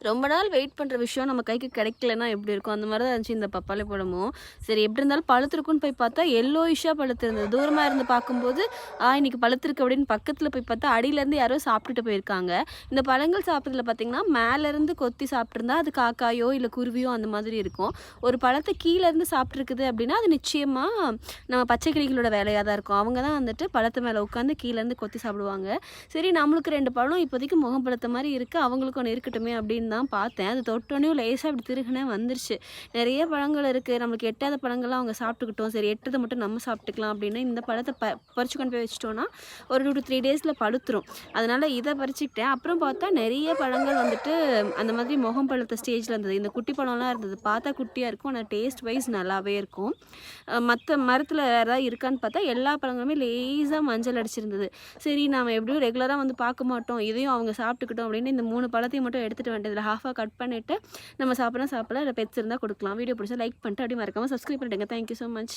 ரொம்ப நாள் வெயிட் பண்ணுற விஷயம் நம்ம கைக்கு கிடைக்கலன்னா எப்படி இருக்கும்? அந்த மாரி தான் இருந்துச்சு இந்த பப்பாளி பழமும். சரி எப்படி இருந்தாலும் பழுத்திருக்குன்னு போய் பார்த்தா, எல்லோயிஷ்ஷா பழுத்திருந்தது. தூரமா இருந்து பார்க்கும்போது, இன்னைக்கு பழுத்திருக்கு அப்படின்னு பக்கத்துல போய் பார்த்தா, அடியிலேருந்து யாரோ சாப்பிட்டுட்டு போயிருக்காங்க. இந்த பழங்கள் சாப்பிட்றதுல பார்த்தீங்கன்னா, மேலேருந்து கொத்தி சாப்பிட்டுருந்தா, அது காக்காயோ, இல்ல குருவியோ அந்த மாதிரி இருக்கும். ஒரு பழத்த கீழேருந்து சாப்பிட்டுருக்குது அப்படின்னா, அது நிச்சயமா நம்ம பச்சை கிளிகளோட வேலையா தான் இருக்கும். அவங்க தான் வந்துட்டு பழத்து மேல உட்காந்து கீழேருந்து கொத்தி சாப்பிடுவாங்க. சரி நம்மளுக்கு 2 பழம் இப்போதைக்கு முகம் பழுத்த மாரி இருக்கு. அவங்களுக்கு ஒண்ணு இருக்கட்டுமே அப்படின்னு தான் பார்த்தேன். அது தொட்டோனயும் லேசா அப்படி திருகுனேன் வந்துருச்சு. நெறைய பழங்கள் இருக்கு. நம்மளுக்கு எட்டாத பழங்கள்லாம் அவங்க சாப்பிட்டுக்கிட்டும். சரி எட்டத மட்டும் நம்ம சாப்பிட்டுக்கலாம் அப்படின்னு இந்த பழத்த பறிச்சு கொண்டு போய் வச்சுட்டோம்னா, ஒரு 2 to 3 டேஸ்ல பழுத்துரும். அதனால இத பறிச்சுக்கிட்டேன். அப்புறம் பார்த்தா நெறைய பழங்கள் வந்துட்டு அந்த மாதிரி முகம் பழுத்த ஸ்டேஜ்ல இருந்தது. இந்த குட்டி பழம்லாம் இருந்தது. பார்த்தா குட்டியா இருக்கும். ஆனா டேஸ்ட் வைஸ் நல்லாவே இருக்கும். மத்த மரத்துல வேற ஏதாவது இருக்கான்னு பார்த்தா, எல்லா பழங்களுமே லேசா மஞ்சள் அடிச்சிருந்தது. சரி நாம எப்படியும் ரெகுலரா வந்து பார்க்க மாட்டோம். இதையும் அவங்க சாப்பிட்டுக்கிட்டும் அப்படின்னு இந்த 3 பழத்தையும் மட்டும் எடுத்துட்டு வந்துட்டு, இதில ஹாஃபா கட் பண்ணிட்டு, நம்ம சாப்பிட்றோம் சாப்பிடல. இல்ல பெட்ஸ் இருந்தா குடுக்கலாம். வீடியோ பிடிச்சா லைக் பண்ணிட்டு, அப்படியே மறக்காம சப்ஸ்கிரைப் பண்ணிடுங்க. Thank you so much.